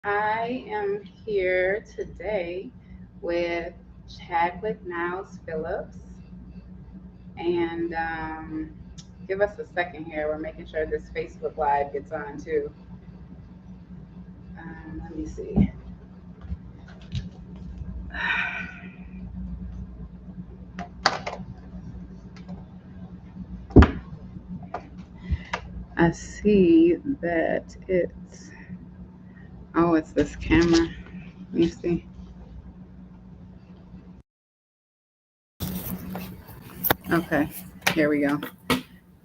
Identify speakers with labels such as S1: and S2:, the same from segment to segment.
S1: I am here today with Chadwick Niles Phillips, and give us a second here. We're making sure this Facebook Live gets on too. Let me see. I see that it's this camera. Let me see. Okay, here we go.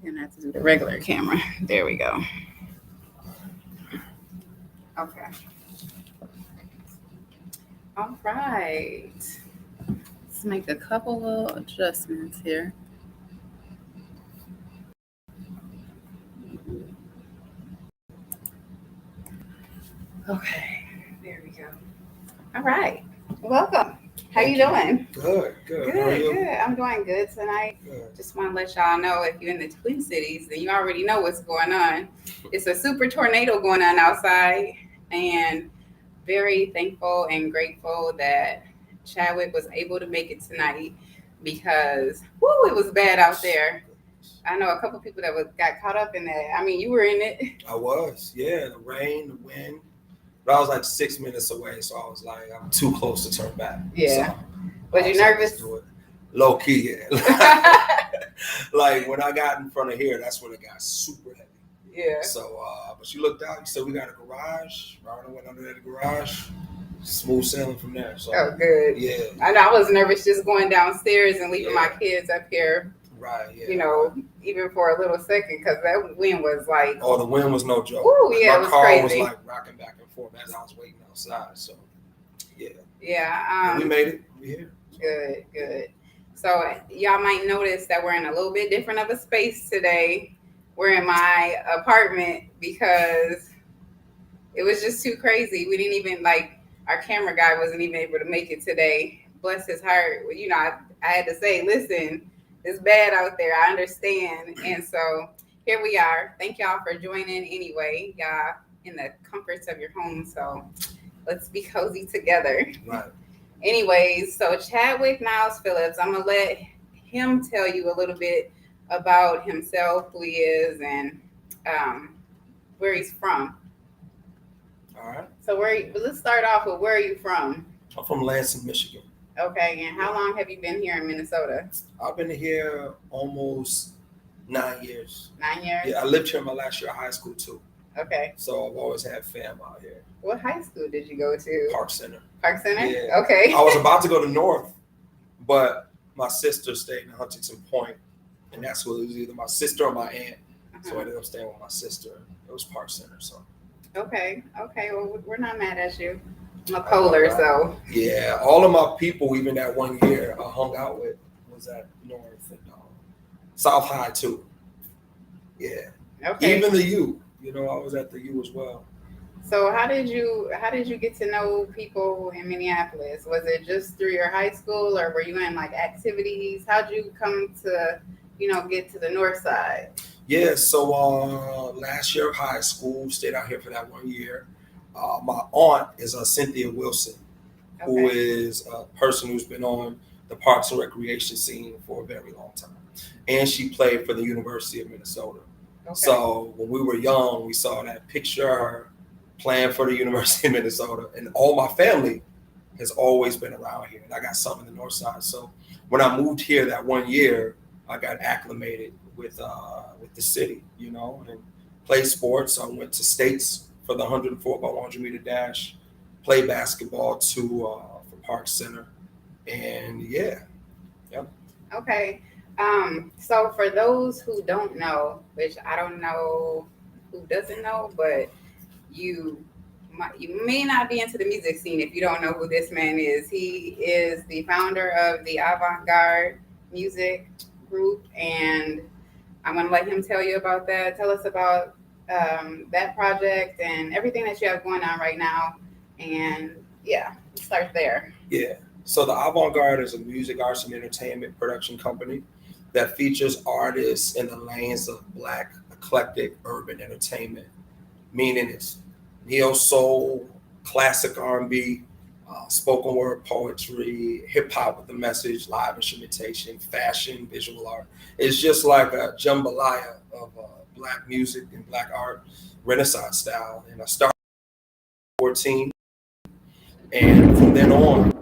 S1: You're gonna have to do the regular camera. There we go. Okay. All right. Let's make a couple little adjustments here. Okay, there we go. All right, welcome. How you doing?
S2: Good. How are you?
S1: Good. I'm doing good tonight.
S2: Good.
S1: Just want to let y'all know if you're in the Twin Cities, then you already know what's going on. It's a super tornado going on outside, and very thankful and grateful that Chadwick was able to make it tonight because whoo, it was bad out there. I know a couple people that got caught up in that. I mean, you were in it.
S2: I was, yeah. The rain, the wind. But I was like 6 minutes away, so I was like, I'm too close to turn back.
S1: Yeah.
S2: So
S1: Was you nervous?
S2: Low key, yeah. Like when I got in front of here, that's when it got super heavy.
S1: Yeah.
S2: So, but you looked out, you said we got a garage. Rhonda went under the garage. Smooth sailing from there. So,
S1: oh, good.
S2: Yeah.
S1: I know I was nervous just going downstairs and leaving my kids up here.
S2: Right, yeah.
S1: You know, even for a little second, because that wind was like.
S2: Oh, the wind was no joke.
S1: Ooh, yeah,
S2: my
S1: it was
S2: car
S1: crazy.
S2: was like rocking back and forth as I was waiting outside. So, yeah.
S1: Yeah.
S2: We made it. We're here.
S1: Good. So y'all might notice that we're in a little bit different of a space today. We're in my apartment because it was just too crazy. We didn't even our camera guy wasn't even able to make it today. Bless his heart. You know, I had to say, listen, it's bad out there. I understand. And so here we are. Thank y'all for joining anyway. Y'all in the comforts of your home. So let's be cozy together.
S2: Right.
S1: Anyways, so Chadwick Niles Phillips, I'm going to let him tell you a little bit about himself, who he is, and where he's from.
S2: All right.
S1: So let's start off with where are you from?
S2: I'm from Lansing, Michigan.
S1: Okay, and how long have you been here in Minnesota?
S2: I've been here almost 9 years.
S1: 9 years?
S2: Yeah, I lived here my last year of high school too.
S1: Okay.
S2: So I've always had fam out here.
S1: What high school did you go to?
S2: Park Center.
S1: Park Center?
S2: Yeah.
S1: Okay.
S2: I was about to go to North, but my sister stayed in Huntington Point, and that's what it was either my sister or my aunt. So I ended up staying with my sister. It was Park Center, so.
S1: Okay. Well, we're not mad at you. I'm a polar, so.
S2: Yeah, all of my people, even that 1 year I hung out with, was at North and South High too. Yeah.
S1: Okay.
S2: Even the U. You know, I was at the U as well.
S1: So how did you get to know people in Minneapolis? Was it just through your high school, or were you in activities? How'd you come to, get to the north side?
S2: Yeah, so last year of high school, stayed out here for that 1 year. My aunt is Cynthia Wilson, who is a person who's been on the Parks and Recreation scene for a very long time. And she played for the University of Minnesota. Okay. So when we were young, we saw that picture of her playing for the University of Minnesota. And all my family has always been around here. And I got some in the north side. So when I moved here that 1 year, I got acclimated with the city, and played sports. I went to states for the 104 by 100 meter dash, played basketball too for Park Center. And yeah. Yep.
S1: Okay. So for those who don't know, which I don't know who doesn't know, but you may not be into the music scene if you don't know who this man is. He is the founder of the Avantgarde music group, and I'm going to let him tell you about that. Tell us about that project and everything that you have going on right now. And yeah, start there.
S2: Yeah. So the Avantgarde is a music, arts, and entertainment production company that features artists in the lanes of Black, eclectic, urban entertainment, meaning it's neo soul, classic R&B, spoken word poetry, hip hop with a message, live instrumentation, fashion, visual art. It's just like a jambalaya of Black music and Black art, Renaissance style. And I started at 14, and from then on,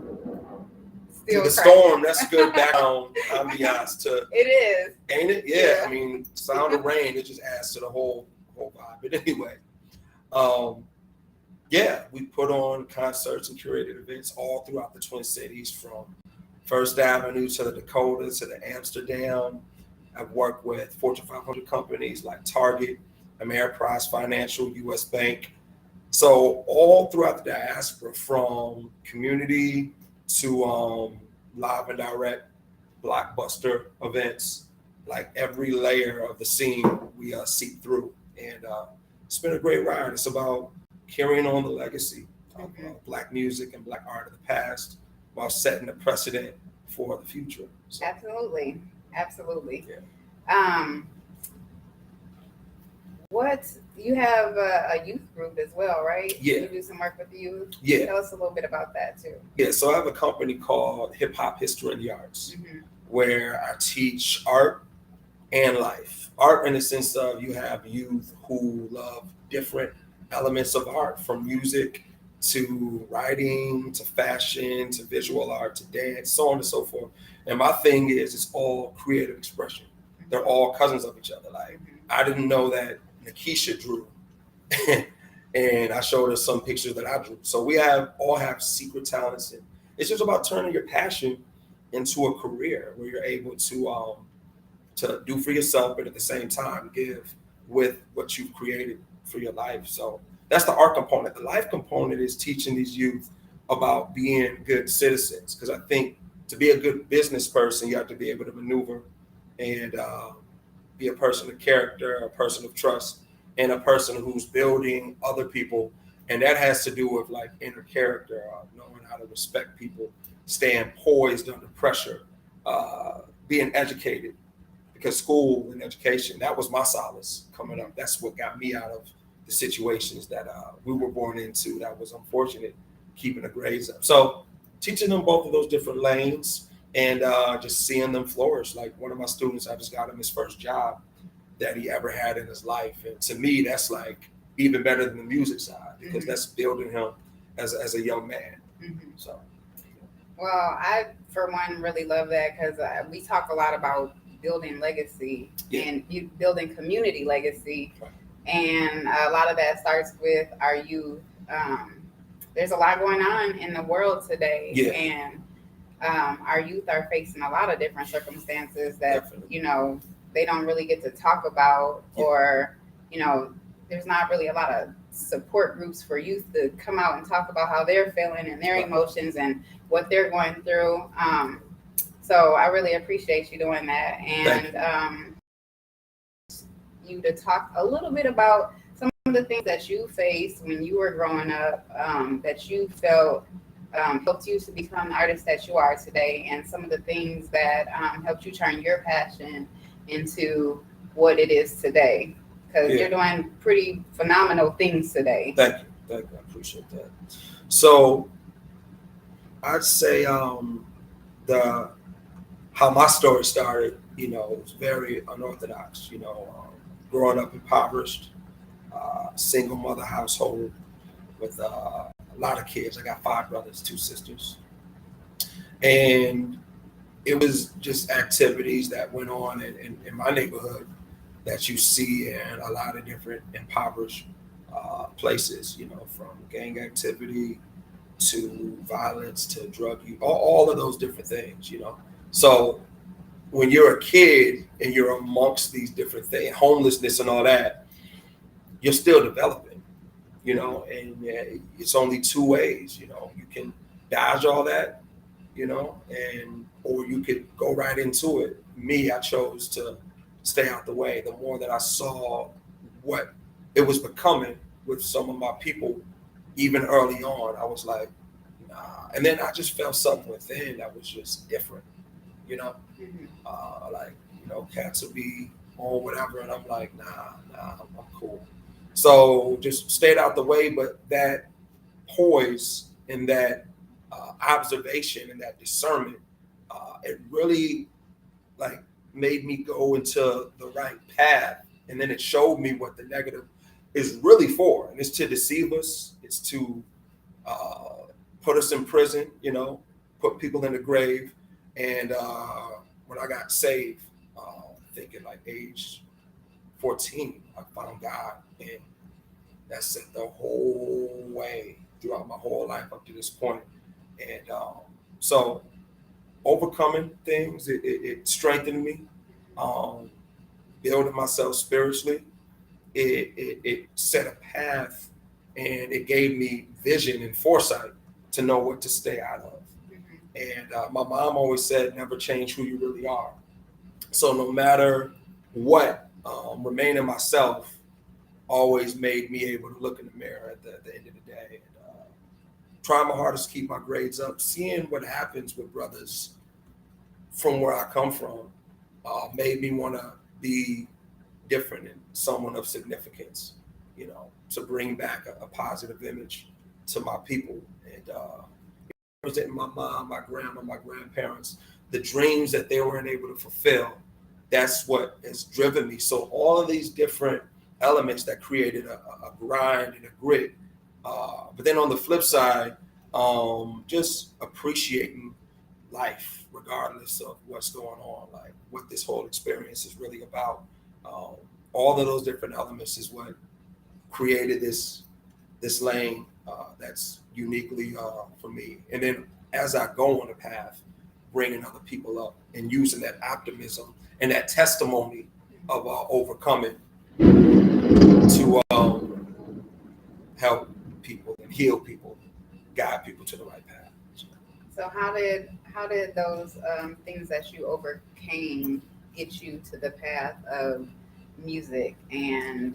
S2: to the storm, that's good background ambiance to
S1: it is.
S2: Ain't it? Yeah. I mean, sound of rain, it just adds to the whole vibe. But anyway, yeah, we put on concerts and curated events all throughout the Twin Cities, from First Avenue to the Dakota to the Amsterdam. I've worked with Fortune 500 companies like Target, Ameriprise Financial, US Bank. So all throughout the diaspora, from community to live and direct, blockbuster events, like every layer of the scene we seep through. And it's been a great ride. It's about carrying on the legacy of Black music and Black art of the past while setting a precedent for the future. So,
S1: absolutely.
S2: yeah.
S1: What you have a youth group as well, right?
S2: Yeah.
S1: You do some work with youth.
S2: Yeah.
S1: Tell us a little bit about that too.
S2: Yeah, so I have a company called Hip Hop History and the Arts, where I teach art and life. Art in the sense of you have youth who love different elements of art, from music to writing to fashion to visual art to dance, so on and so forth. And my thing is, it's all creative expression. They're all cousins of each other. Like, I didn't know that Nikisha drew, and I showed her some pictures that I drew. So we all have secret talents, and it's just about turning your passion into a career where you're able to do for yourself, but at the same time give with what you've created for your life. So that's the art component. The life component is teaching these youth about being good citizens, because I think to be a good business person, you have to be able to maneuver and be a person of character, a person of trust, and a person who's building other people. And that has to do with like inner character, knowing how to respect people, staying poised under pressure, being educated. Because school and education, that was my solace coming up. That's what got me out of the situations that we were born into that was unfortunate, keeping the grades up. So teaching them both of those different lanes, and just seeing them flourish. Like one of my students, I just got him his first job that he ever had in his life. And to me, that's like even better than the music side, because that's building him as a young man. So,
S1: well, I, for one, really love that, because we talk a lot about building legacy and building community legacy. And a lot of that starts with our youth. There's a lot going on in the world today. And our youth are facing a lot of different circumstances that, they don't really get to talk about, or, there's not really a lot of support groups for youth to come out and talk about how they're feeling and their emotions and what they're going through. So I really appreciate you doing that. And you to talk a little bit about some of the things that you faced when you were growing up, that you felt helped you to become the artist that you are today, and some of the things that helped you turn your passion into what it is today, because you're doing pretty phenomenal things today.
S2: Thank you. I appreciate that. So I'd say how my story started, it was very unorthodox, growing up impoverished, single mother household with a lot of kids. I got 5 brothers, 2 sisters. And it was just activities that went on in my neighborhood that you see in a lot of different impoverished places, from gang activity to violence to drug use, all of those different things, So when you're a kid and you're amongst these different things, homelessness and all that, you're still developing, and it's only 2 ways, you can dodge all that, or you could go right into it. Me, I chose to stay out the way. The more that I saw what it was becoming with some of my people, even early on, I was like, nah. And then I just felt something within that was just different, cats will be on whatever, and I'm like, nah, I'm cool. So just stayed out the way, but that poise and that observation and that discernment, it really like made me go into the right path. And then it showed me what the negative is really for. And it's to deceive us. It's to put us in prison, put people in the grave. And when I got saved, thinking like age 14, I found God. And that set the whole way throughout my whole life up to this point. And so overcoming things, it strengthened me, building myself spiritually. It set a path, and it gave me vision and foresight to know what to stay out of. And my mom always said, never change who you really are. So no matter what, remaining myself always made me able to look in the mirror at the end of the day. And, trying my hardest to keep my grades up, seeing what happens with brothers from where I come from, made me want to be different and someone of significance, to bring back a positive image to my people. And representing my mom, my grandma, my grandparents, the dreams that they weren't able to fulfill, that's what has driven me. So all of these different elements that created a grind and a grit. But then on the flip side, just appreciating life regardless of what's going on, like what this whole experience is really about. All of those different elements is what created this lane that's uniquely for me. And then as I go on the path, bringing other people up and using that optimism and that testimony of overcoming to help people and heal people, guide people to the right path.
S1: So how did those things that you overcame get you to the path of music and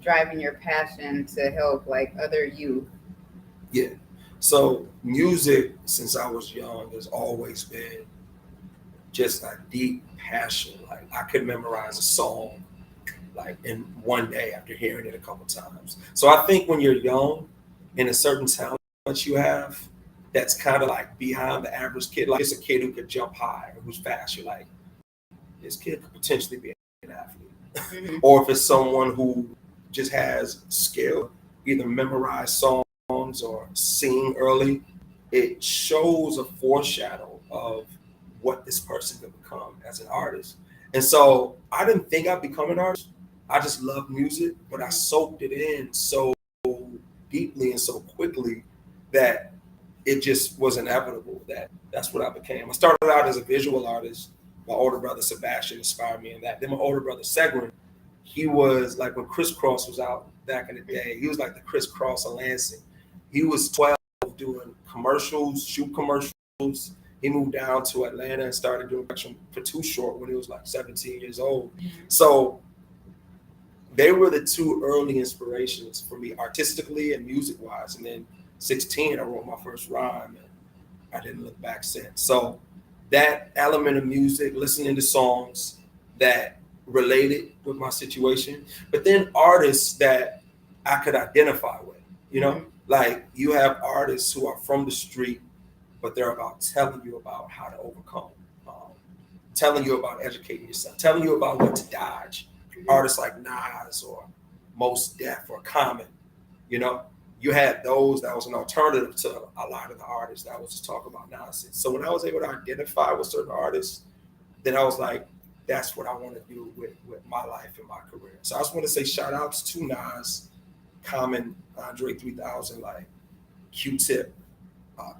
S1: driving your passion to help like other youth?
S2: Yeah. So music, since I was young, has always been just a deep passion. Like I could memorize a song like in one day after hearing it a couple times. So I think when you're young and a certain talent you have, that's kind of like behind the average kid. Like it's a kid who could jump high or who's fast. You're like, this kid could potentially be an athlete. Mm-hmm. Or if it's someone who just has skill, either memorize songs or sing early, it shows a foreshadow of what this person could become as an artist. And so I didn't think I'd become an artist. I just loved music, but I soaked it in so deeply and so quickly that it just was inevitable that's what I became. I started out as a visual artist. My older brother Sebastian inspired me in that. Then my older brother Segrin, he was like when Criss Cross was out back in the day, he was like the Criss Cross of Lansing. He was 12 doing commercials, shoot commercials. He moved down to Atlanta and started doing production for Too Short when he was like 17 years old. So they were the two early inspirations for me artistically and music-wise. And then 16, I wrote my first rhyme, and I didn't look back since. So that element of music, listening to songs that related with my situation, but then artists that I could identify with, like you have artists who are from the street, but they're about telling you about how to overcome, telling you about educating yourself, telling you about what to dodge. Artists like Niles or Most Def or Common, you had those that was an alternative to a lot of the artists that was just talking about nonsense. So when I was able to identify with certain artists, then I was like, that's what I want to do with my life and my career. So I just want to say shout outs to Nas, Common, Andre 3000, like Q-Tip,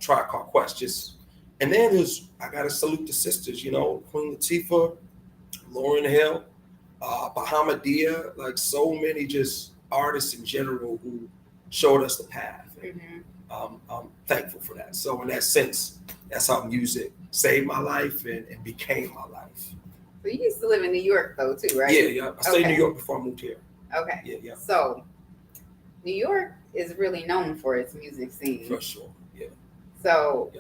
S2: Tribe Called Quest. And then I got to salute the sisters, Queen Latifah, Lauryn Hill, Bahamadia, like so many just artists in general who showed us the path. And, I'm thankful for that. So in that sense, that's how music saved my life and became my life.
S1: So you used to live in New York though too, right?
S2: Yeah. I stayed in New York before I moved here.
S1: Okay.
S2: Yeah.
S1: So New York is really known for its music scene.
S2: For sure, yeah.
S1: So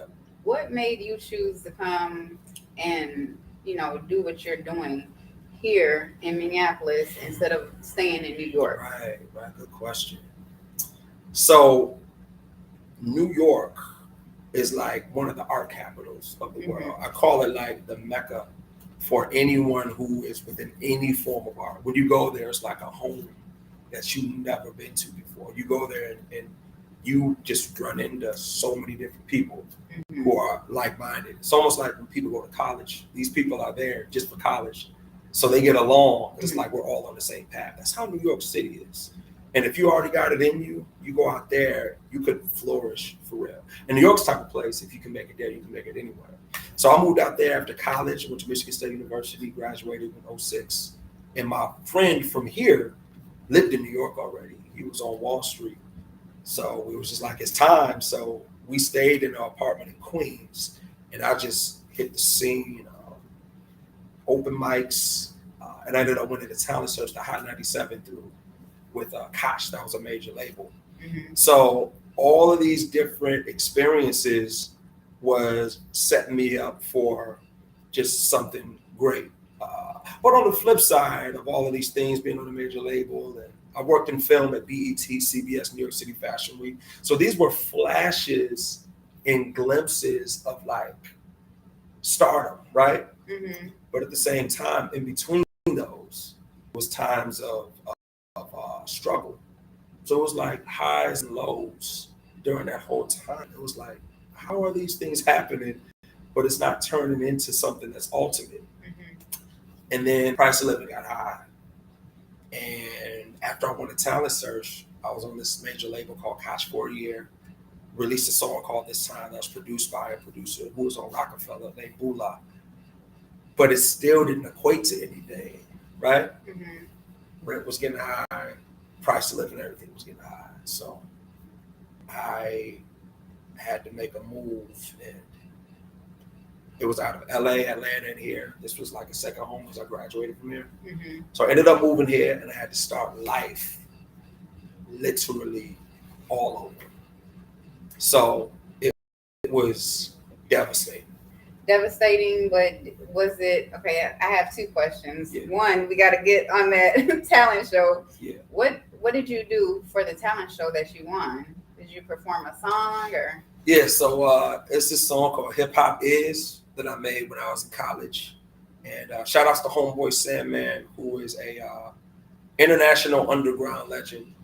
S1: what made you choose to come and, do what you're doing here in Minneapolis instead of staying in New York?
S2: Right. Good question. So New York is like one of the art capitals of the world. I call it like the Mecca for anyone who is within any form of art. When you go there, it's like a home that you've never been to before. You go there and you just run into so many different people who are like-minded. It's almost like when people go to college. These people are there just for college, so they get along. It's like we're all on the same path. That's how New York City is. And if you already got it in you, you go out there, you could flourish for real. And New York's type of place, if you can make it there, you can make it anywhere. So I moved out there after college, went to Michigan State University, graduated in 06. And my friend from here lived in New York already. He was on Wall Street. So it was just like, it's time. So we stayed in an apartment in Queens, and I just hit the scene, open mics, and I ended up winning the talent search, the Hot 97 through with Koch. That was a major label. So all of these different experiences was setting me up for just something great. But on the flip side of all of these things, being on a major label, and I worked in film at BET, CBS, New York City Fashion Week. So these were flashes and glimpses of like stardom, right? But at the same time, in between those was times of struggle. So it was like highs and lows during that whole time. It was like, how are these things happening, but it's not turning into something that's ultimate? And then price of living got high. And after I won the talent search, I was on this major label called Koch for a year, released a song called This Time that was produced by a producer who was on Rockefeller named Bula. But it still didn't equate to anything, right? Rent was getting high, price of living, everything was getting high. So I had to make a move, and it was out of LA, Atlanta, and here. This was like a second home because I graduated from here. So I ended up moving here, and I had to start life literally all over. So it was devastating.
S1: Devastating, but was it okay? I have two questions. One, we got to get on that talent show. What did you do for the talent show that you won? Did you perform a song or?
S2: Yeah, so it's this song called Hip Hop Is that I made when I was in college. And shout outs to homeboy Sandman, who is a international underground legend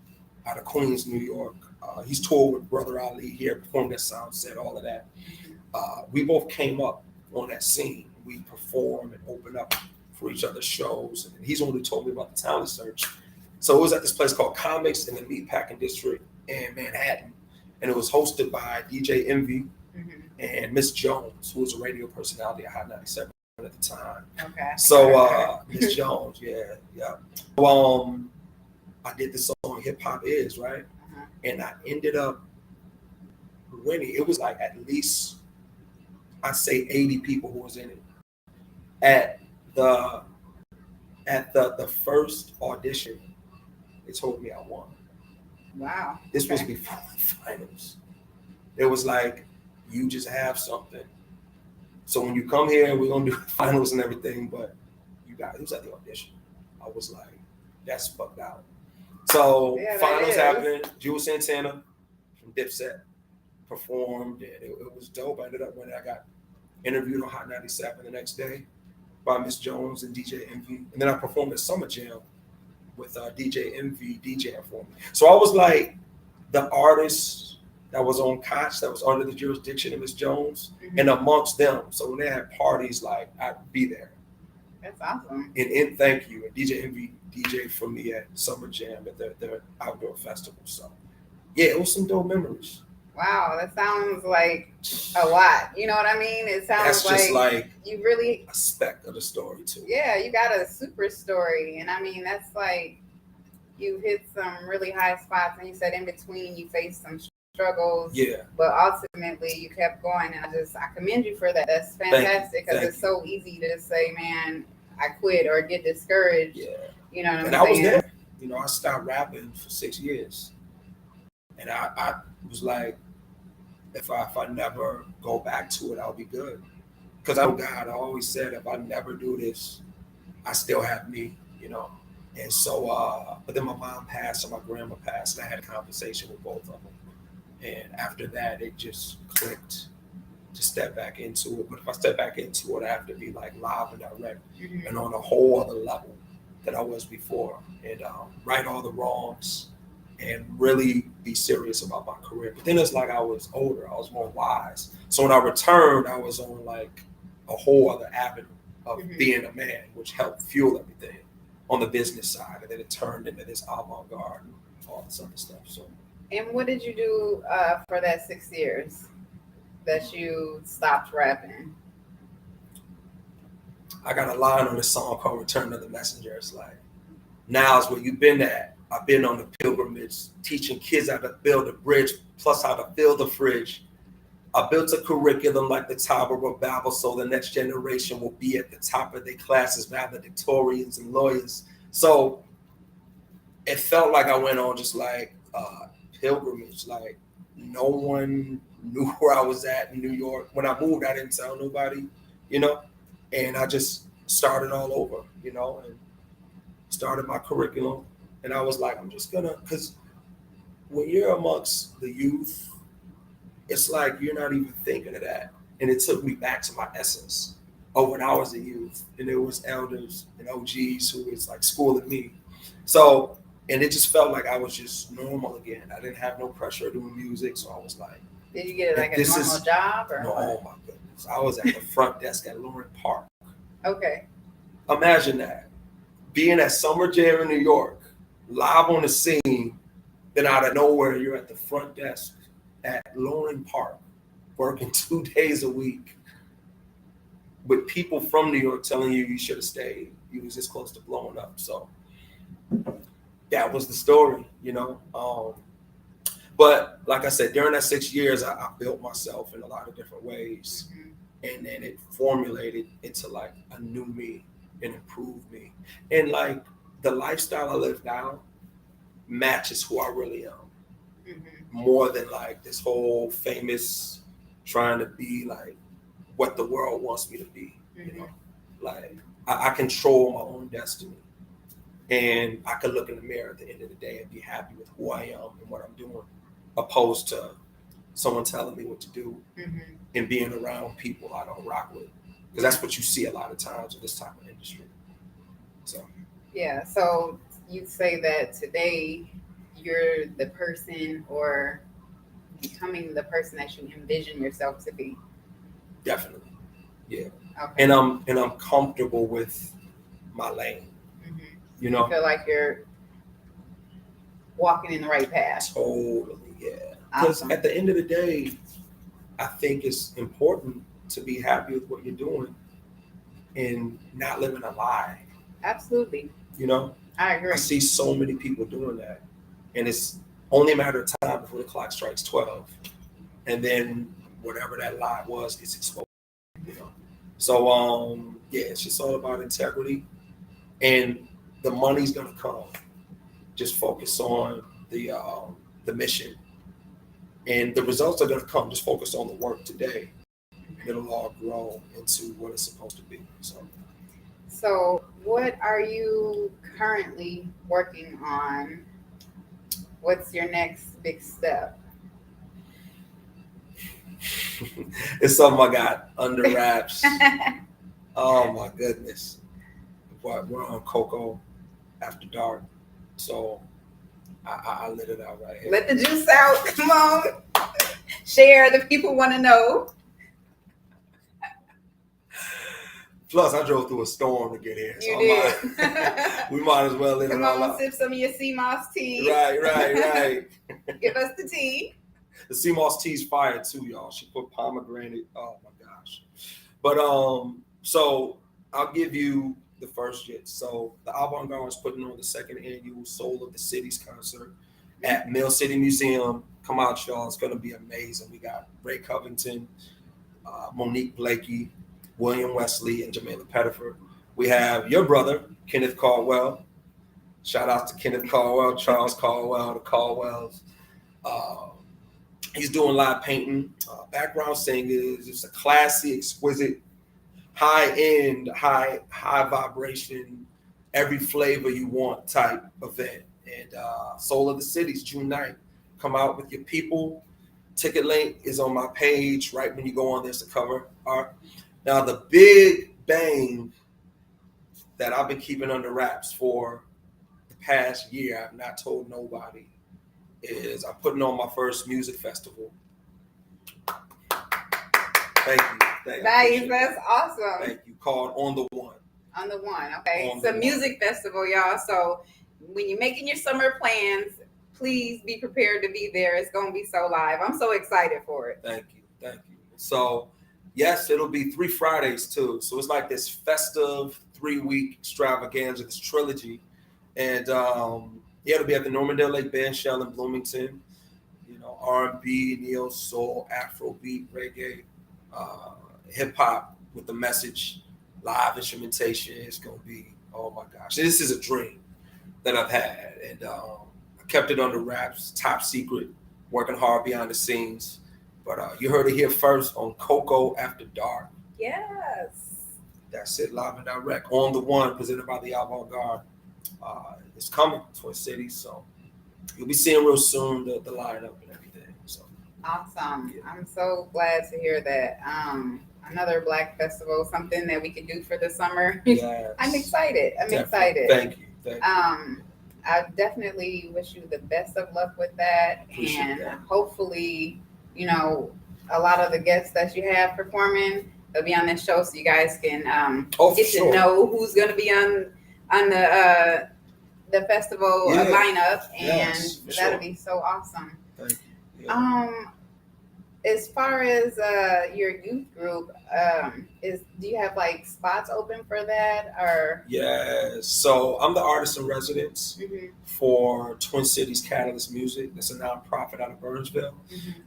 S2: out of Queens, New York. He's toured with Brother Ali here, performed at Soundset, all of that. We both came up on that scene. We perform and open up for each other's shows. And he's only told me about the talent search. So it was at this place called Comics in the Meatpacking District in Manhattan. And it was hosted by DJ Envy and Miss Jones, who was a radio personality at Hot 97 at the time. So Miss Jones, yeah. So, I did this song Hip Hop Is, right? And I ended up winning. It was like at least, I'd say 80 people who was in it. At the first audition, they told me I won.
S1: Wow.
S2: This was before the finals. It was like, you just have something. So when you come here, we're gonna do the finals and everything, but it was at the audition. I was like, that's fucked out. So finals happened. Jewel Santana from Dipset performed, and it was dope. I ended up winning. I got interviewed on Hot 97 the next day by Miss Jones and DJ Envy. And then I performed at Summer Jam with DJ Envy DJing for me. So I was like the artist that was on Koch, that was under the jurisdiction of Miss Jones, and amongst them. So when they had parties, like, I'd be there.
S1: That's awesome.
S2: And thank you. And DJ Envy DJ for me at Summer Jam at their outdoor festival. So yeah, it was some dope memories.
S1: Wow, that sounds like a lot. You know what I mean? It sounds
S2: like
S1: you really
S2: a speck of the story too.
S1: Yeah, you got a super story, and I mean that's like you hit some really high spots, and you said in between you faced some struggles.
S2: Yeah.
S1: But ultimately you kept going, and I commend you for that. That's fantastic because it's so easy to just say, "Man, I quit" or get discouraged.
S2: Yeah.
S1: You know what I'm saying?
S2: And I was there. You know, I stopped rapping for 6 years, and I was like, if I never go back to it, I'll be good. Because I know God, I always said, if I never do this, I still have me, you know. And so, but then my mom passed and my grandma passed, and I had a conversation with both of them. And after that, it just clicked to step back into it. But if I step back into it, I have to be like live and direct and on a whole other level than I was before, and right all the wrongs and really be serious about my career. But then it's like I was older, I was more wise. So when I returned, I was on like a whole other avenue of being a man, which helped fuel everything on the business side. And then it turned into this avant-garde and all this other stuff. So.
S1: And what did you do for that 6 years that you stopped rapping?
S2: I got a line on this song called Return of the Messenger. It's like, Niles, where you been at? I've been on the pilgrimage, teaching kids how to build a bridge, plus how to fill the fridge. I built a curriculum like the Tower of Babel, so the next generation will be at the top of their classes, valedictorians and lawyers. So it felt like I went on just like pilgrimage. Like no one knew where I was at in New York. When I moved, I didn't tell nobody, you know, and I just started all over, you know, and started my curriculum. And I was like, I'm just gonna, because when you're amongst the youth, it's like you're not even thinking of that. And it took me back to my essence of when I was a youth, and there was elders and OGs who was like schooling me. So, and it just felt like I was just normal again. I didn't have no pressure doing music, so I was like,
S1: did you get like a normal job or?
S2: No, oh my goodness. I was at the front desk at Lawrence Park.
S1: Okay.
S2: Imagine that. Being at Summer Jam in New York, live on the scene, then out of nowhere, you're at the front desk at Lawrence Park, working 2 days a week with people from New York telling you should have stayed. You was this close to blowing up. So that was the story, you know. But like I said, during that 6 years, I built myself in a lot of different ways. And then it formulated into like a new me and improved me. And like the lifestyle I live now matches who I really am. More than like this whole famous trying to be like what the world wants me to be, you know. Like I control my own destiny. And I can look in the mirror at the end of the day and be happy with who I am and what I'm doing, opposed to someone telling me what to do and being around people I don't rock with. Because that's what you see a lot of times in this type of industry. So
S1: yeah, so you'd say that today you're the person or becoming the person that you envision yourself to be.
S2: Definitely. Yeah.
S1: Okay.
S2: And I'm comfortable with my lane. You know,
S1: I feel like you're walking in the right path.
S2: Totally, yeah. Because at the end of the day, I think it's important to be happy with what you're doing and not living a lie.
S1: Absolutely.
S2: You know?
S1: I agree.
S2: I see so many people doing that. And it's only a matter of time before the clock strikes 12. And then whatever that lie was gets exposed. You know? So yeah, it's just all about integrity. And the money's gonna come. Just focus on the mission, and the results are gonna come. Just focus on the work today. It'll all grow into what it's supposed to be.
S1: So what are you currently working on? What's your next big step?
S2: It's something I got under wraps. Oh my goodness. But we're on Coco after dark. So I lit it out right here.
S1: Let the juice out. Come on. Share. The people want to know.
S2: Plus, I drove through a storm to get here.
S1: You did.
S2: We might as well lit it all out.
S1: Sip some of your cmos tea.
S2: Right.
S1: Give us the tea.
S2: The cmos tea's fire too, y'all. She put pomegranate. Oh my gosh. But so I'll give you the first hit. So the Avantgarde is putting on the second annual Soul of the Cities concert at Mill City Museum. Come out, y'all. It's going to be amazing. We got Ray Covington, Monique Blakey, William Wesley, and Jamila Pettiford. We have your brother, Kenneth Caldwell. Shout out to Kenneth Caldwell, Charles Caldwell, the Caldwells. He's doing live painting, background singers. It's a classy, exquisite, high-end, high vibration every flavor you want type event. And Soul of the Cities, June 9th. Come out with your people. Ticket link is on my page right when you go on. There's the cover art. Now, the big bang that I've been keeping under wraps for the past year, I've not told nobody, is I'm putting on my first music festival. Thank you.
S1: Nice, that's awesome.
S2: Thank you. Called On the One.
S1: On the One, okay.
S2: On
S1: It's a
S2: the
S1: music festival, y'all. So when you're making your summer plans, please be prepared to be there. It's going to be so live. I'm so excited for it.
S2: Thank you. So, yes, it'll be 3 Fridays too. So it's like this festive 3-week extravaganza, this trilogy. And yeah, it'll be at the Normandale Lake Band Shell in Bloomington. You know, R&B, neo soul, Afrobeat, reggae, hip hop with the message, live instrumentation. It's gonna be, oh my gosh, this is a dream that I've had, and I kept it under wraps, top secret, working hard behind the scenes. But you heard it here first on Coco After Dark.
S1: Yes.
S2: That's it, live and direct on the One, presented by the Avantgarde. It's coming, Twin Cities, so you'll be seeing real soon the lineup and everything. So
S1: awesome.
S2: Yeah.
S1: I'm so glad to hear that. Another Black festival, something that we could do for the summer.
S2: Yes.
S1: I'm excited.
S2: Definitely. Thank you.
S1: I definitely wish you the best of luck with that.
S2: Appreciate
S1: And
S2: that.
S1: hopefully, you know, a lot of the guests that you have performing, they'll be on this show so you guys can get to know who's going to be on the festival lineup, and that'll be so awesome.
S2: Thank you. Yeah.
S1: As far as your youth group, do you have like spots open for that, or?
S2: Yes. So I'm the artist in residence for Twin Cities Catalyst Music. That's a nonprofit out of Burnsville,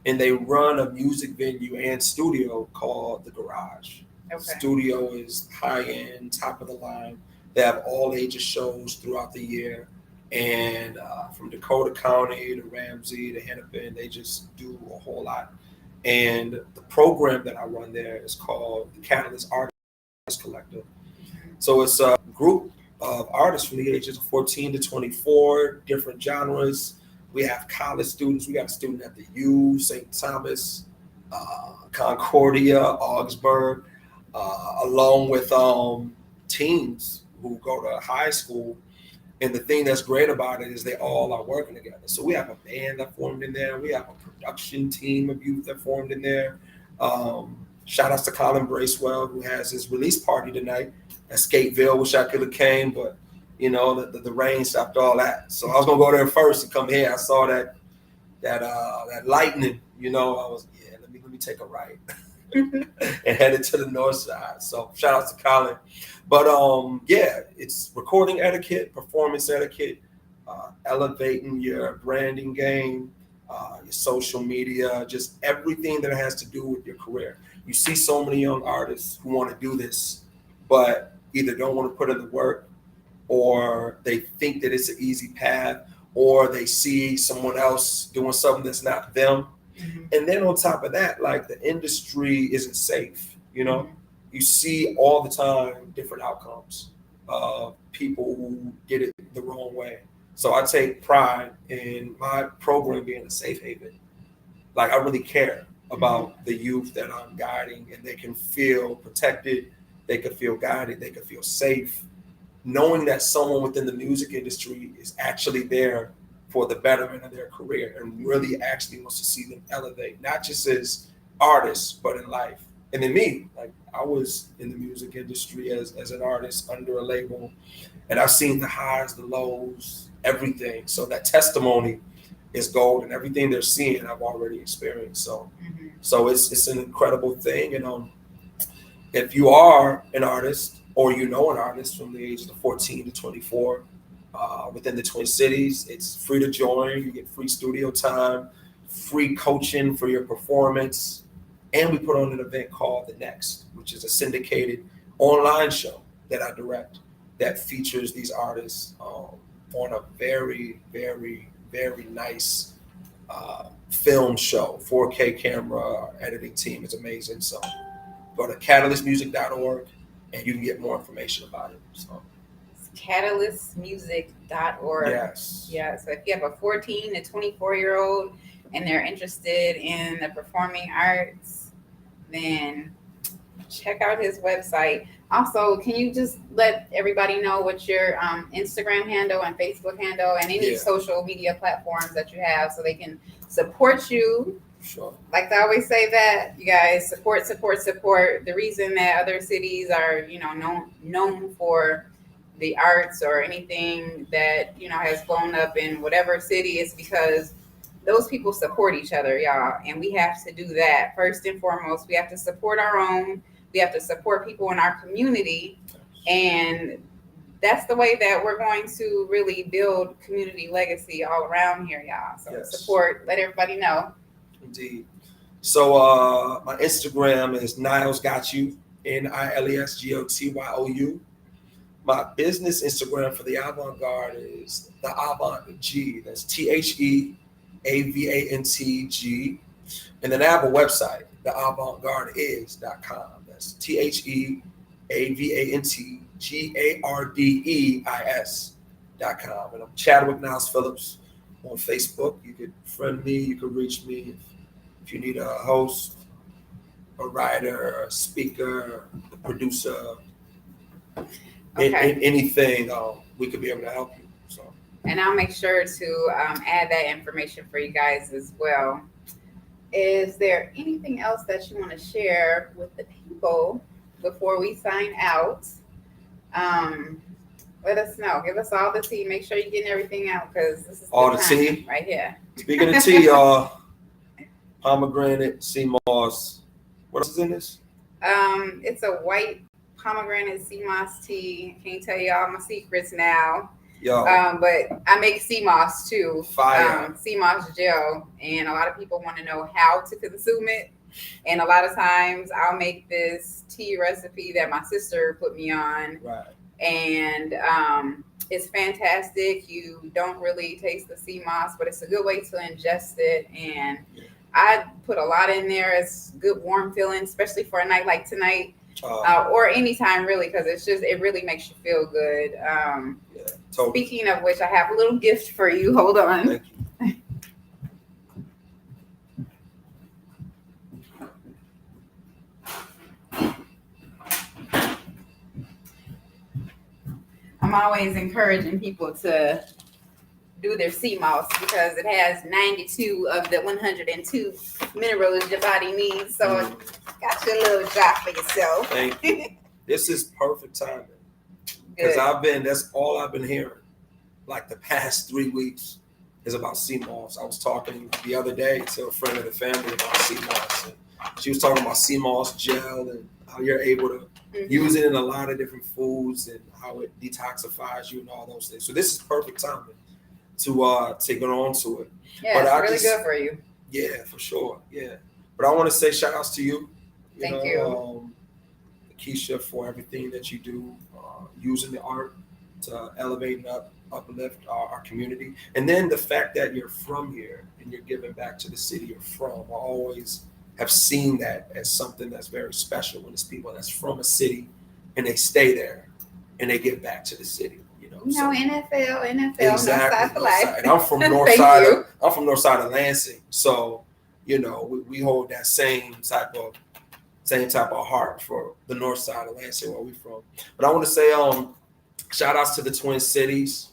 S2: and they run a music venue and studio called The Garage.
S1: Okay.
S2: Studio is high end, top of the line. They have all ages shows throughout the year, and from Dakota County to Ramsey to Hennepin, they just do a whole lot. And the program that I run there is called the Catalyst Artist Collective. So it's a group of artists from the ages of 14 to 24, different genres. We have college students. We got a student at the U, St. Thomas, Concordia, Augsburg, along with teens who go to high school. And the thing that's great about it is they all are working together. So we have a band that formed in there. We have a production team of youth that formed in there. Shout outs to Colin Bracewell, who has his release party tonight at Skateville. Wish I could have came, but you know, the rain stopped all that. So I was gonna go there first and come here. I saw that lightning, you know. I was, let me take a right and headed to the north side. So shout out to Colin. But it's recording etiquette, performance etiquette, elevating your branding game, your social media, just everything that has to do with your career. You see so many young artists who want to do this, but either don't want to put in the work, or they think that it's an easy path, or they see someone else doing something that's not them. And then on top of that, like, the industry isn't safe, you know? You see all the time different outcomes of people who get it the wrong way. So I take pride in my program being a safe haven. Like, I really care about the youth that I'm guiding, and they can feel protected, they can feel guided, they can feel safe, knowing that someone within the music industry is actually there for the betterment of their career and really actually wants to see them elevate, not just as artists, but in life. And then me, like, I was in the music industry as an artist under a label, and I've seen the highs, the lows, everything. So that testimony is gold, and everything they're seeing, I've already experienced. So it's an incredible thing. And if you are an artist, or you know an artist from the ages of 14 to 24, within the Twin Cities, it's free to join. You get free studio time, free coaching for your performance. And we put on an event called The Next, which is a syndicated online show that I direct that features these artists on a very, very, very nice film show. 4K camera, editing team is amazing. So go to catalystmusic.org and you can get more information about it. So
S1: catalystmusic.org.
S2: Yes.
S1: Yeah, so if you have a 14 to 24-year-old and they're interested in the performing arts, then check out his website. Also, can you just let everybody know what your Instagram handle and Facebook handle and any social media platforms that you have so they can support you?
S2: Sure.
S1: Like I always say that, you guys, support. The reason that other cities are, known for the arts or anything that, has blown up in whatever city is because those people support each other, y'all. And we have to do that first and foremost. We have to support our own. We have to support people in our community. And that's the way that we're going to really build community legacy all around here, y'all. So support, let everybody know.
S2: Indeed. So my Instagram is Niles Got You, NILESGOTYOU. My business Instagram for the Avantgarde is the Avantg. That's THEAVANTG. And then I have a website, theavantgardeis.com. That's THEAVANTGARDEIS.com. And I'm Chadwick Niles Phillips on Facebook. You could friend me, you could reach me if you need a host, a writer, a speaker, a producer, anything, we could be able to help you. So,
S1: and I'll make sure to add that information for you guys as well. Is there anything else that you want to share with the people before we sign out? Let us know. Give us all the tea. Make sure you're getting everything out because this is
S2: all the tea
S1: right here.
S2: Speaking of tea, y'all, pomegranate, cmos. What else is in this?
S1: It's a white pomegranate cmos tea. Can't tell you all my secrets now.
S2: Yo.
S1: But I make cmos too.
S2: Fire.
S1: Cmos gel, and a lot of people want to know how to consume it. And a lot of times I'll make this tea recipe that my sister put me on.
S2: Right.
S1: And it's fantastic. You don't really taste the cmos, but it's a good way to ingest it. And I put a lot in there. It's good warm feeling, especially for a night like tonight. Or anytime really, because it really makes you feel good. Totally. Speaking of which, I have a little gift for you. Hold on.
S2: Thank you.
S1: I'm always encouraging people to do their cmos because it has 92 of the 102 minerals your body needs. So got your little drop for yourself.
S2: Thank you. This is perfect timing. Because that's all I've been hearing. Like the past 3 weeks is about cmos. I was talking the other day to a friend of the family about cmos. And she was talking about cmos gel and how you're able to use it in a lot of different foods and how it detoxifies you and all those things. So this is perfect timing to get on to it.
S1: Yeah, but it's really good for you.
S2: Yeah, for sure. Yeah. But I want to say shout outs to you.
S1: Thank you.
S2: Keisha, for everything that you do, using the art to elevate and uplift our community. And then the fact that you're from here and you're giving back to the city you're from. I always have seen that as something that's very special when it's people that's from a city and they stay there and they give back to the city.
S1: NFL,
S2: exactly.
S1: North Side for life.
S2: And I'm from North Side. I'm from North Side of Lansing, so we hold that same type of heart for the North Side of Lansing where we from. But I want to say shout outs to the Twin Cities.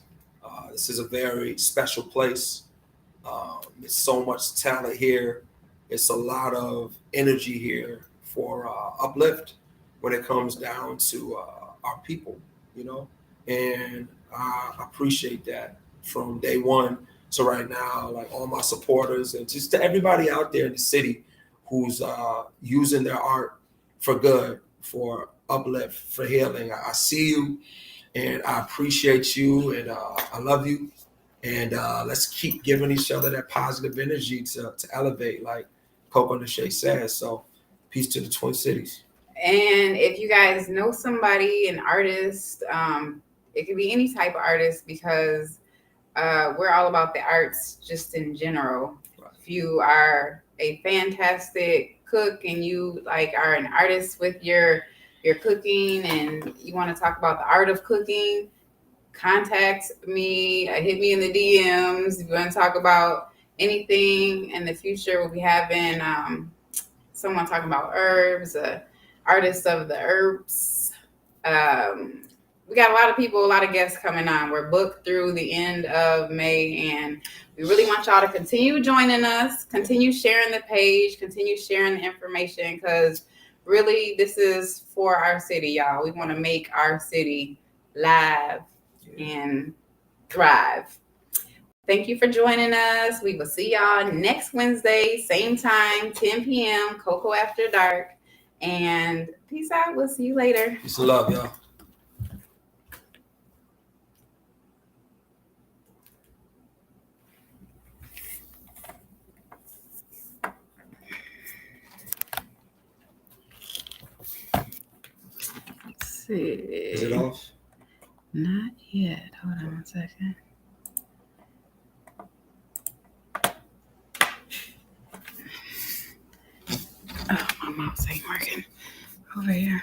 S2: This is a very special place. There's so much talent here. It's a lot of energy here for uplift when it comes down to our people, and I appreciate that from day one to right now, like all my supporters and just to everybody out there in the city who's using their art for good, for uplift, for healing. I see you and I appreciate you and I love you. And let's keep giving each other that positive energy to elevate, like Coco and Shay says. So peace to the Twin Cities.
S1: And if you guys know somebody, an artist, it could be any type of artist because we're all about the arts just in general. Right. If you are a fantastic cook and you are an artist with your cooking and you want to talk about the art of cooking, contact me, hit me in the DMs. If you want to talk about anything in the future, we'll be having someone talking about herbs, artists of the herbs. We got a lot of people, a lot of guests coming on. We're booked through the end of May, and we really want y'all to continue joining us, continue sharing the page, continue sharing the information, because really this is for our city, y'all. We want to make our city live and thrive. Thank you for joining us. We will see y'all next Wednesday, same time, 10 p.m., Coco After Dark. And peace out. We'll see you later.
S2: Peace and love, y'all.
S1: Let's see.
S2: Is it off?
S1: Not yet. Hold on one second. Oh, my mouse ain't working over here.